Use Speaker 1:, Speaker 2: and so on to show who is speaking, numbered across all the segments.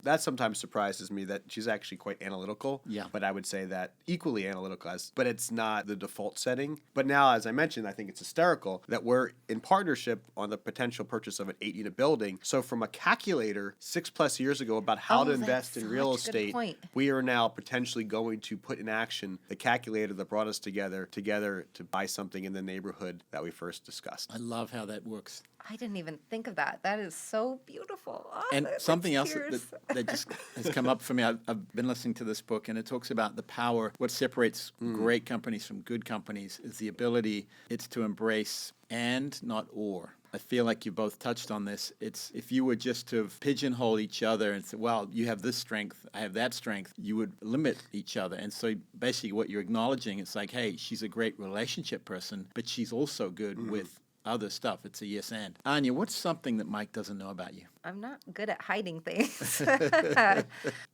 Speaker 1: That sometimes surprises me that she's actually quite analytical.
Speaker 2: Yeah.
Speaker 1: But I would say that equally analytical, but it's not the default setting. But now, as I mentioned, I think it's hysterical that we're in partnership on the potential purchase of an 8-unit building. So from a calculator 6+ years ago about how to invest in real estate, we are now potentially going to put in action the calculator that brought us together to buy something in the neighborhood that we first discussed.
Speaker 2: I love how that works.
Speaker 3: I didn't even think of that. That is so beautiful. Oh,
Speaker 2: And something else
Speaker 3: tears.
Speaker 2: that just has come up for me, I've been listening to this book, and it talks about the power, what separates great companies from good companies is the ability, it's to embrace and not or. I feel like you both touched on this. It's if you were just to pigeonhole each other and say, well, you have this strength, I have that strength, you would limit each other. And so basically what you're acknowledging, it's like, hey, she's a great relationship person, but she's also good with other stuff. It's a yes and. Anya, what's something that Mike doesn't know about you?
Speaker 3: I'm not good at hiding things.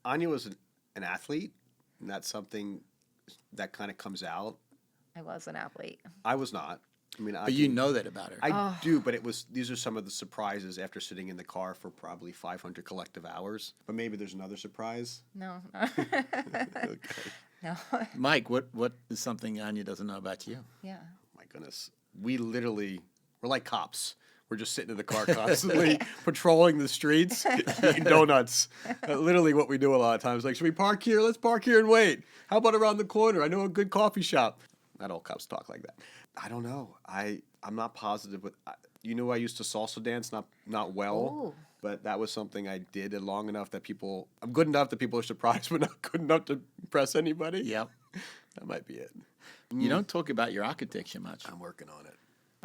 Speaker 1: Anya was an athlete, and that's something that kind of comes out.
Speaker 3: I was an athlete.
Speaker 1: I was not. I mean,
Speaker 2: But you know that about her.
Speaker 1: I do, but these are some of the surprises after sitting in the car for probably 500 collective hours. But maybe there's another surprise.
Speaker 3: No.
Speaker 1: Okay.
Speaker 3: No.
Speaker 2: Mike, what is something Anya doesn't know about you?
Speaker 3: Yeah.
Speaker 1: My goodness. We're like cops. We're just sitting in the car constantly patrolling the streets, eating donuts. Literally what we do a lot of times. Like, should we park here? Let's park here and wait. How about around the corner? I know a good coffee shop. Not all cops talk like that. I don't know. I'm not positive. But I used to salsa dance, not well.
Speaker 3: Ooh.
Speaker 1: But that was something I did long enough that I'm good enough that people are surprised, but not good enough to impress anybody.
Speaker 2: Yep.
Speaker 1: That might be it.
Speaker 2: You don't talk about your architecture much.
Speaker 1: I'm working on it.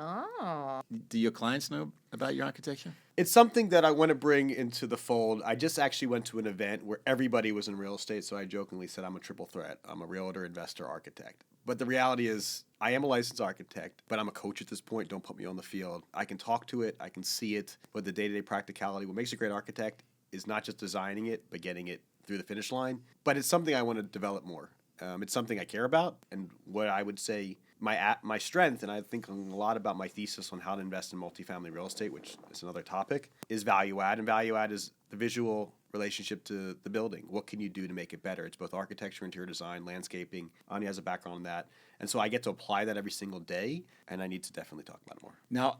Speaker 3: Oh.
Speaker 2: Do your clients know about your architecture?
Speaker 1: It's something that I want to bring into the fold. I just actually went to an event where everybody was in real estate, so I jokingly said I'm a triple threat. I'm a realtor, investor, architect. But the reality is I am a licensed architect, but I'm a coach at this point. Don't put me on the field. I can talk to it. I can see it. But the day-to-day practicality, what makes a great architect is not just designing it, but getting it through the finish line. But it's something I want to develop more. It's something I care about, and what I would say my strength, and I think a lot about my thesis on how to invest in multifamily real estate, which is another topic, is value add. And value add is the visual relationship to the building. What can you do to make it better? It's both architecture, interior design, landscaping. Anya has a background in that. And so I get to apply that every single day, and I need to definitely talk about it more.
Speaker 2: Now,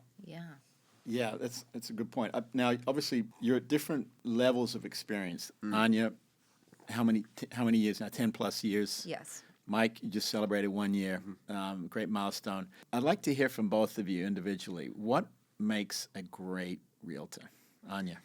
Speaker 3: Yeah.
Speaker 2: that's a good point. Now, obviously, you're at different levels of experience. Anya, how many years now? 10+ years.
Speaker 3: Yes.
Speaker 2: Mike, you just celebrated 1 year. Great milestone. I'd like to hear from both of you individually. What makes a great realtor? Anya.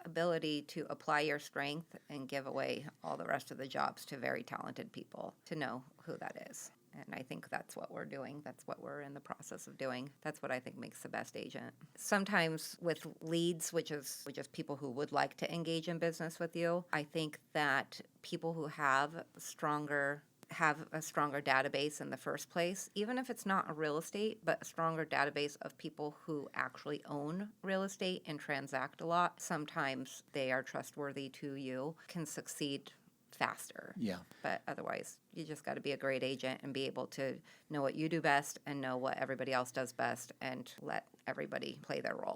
Speaker 3: Ability to apply your strength and give away all the rest of the jobs to very talented people to know who that is. And I think that's what we're doing. That's what we're in the process of doing. That's what I think makes the best agent. Sometimes with leads, which is people who would like to engage in business with you, I think that people who have a stronger database in the first place, even if it's not a real estate, but a stronger database of people who actually own real estate and transact a lot, sometimes they are trustworthy to you, can succeed faster.
Speaker 2: Yeah.
Speaker 3: But otherwise, you just got to be a great agent and be able to know what you do best and know what everybody else does best and let everybody play their role.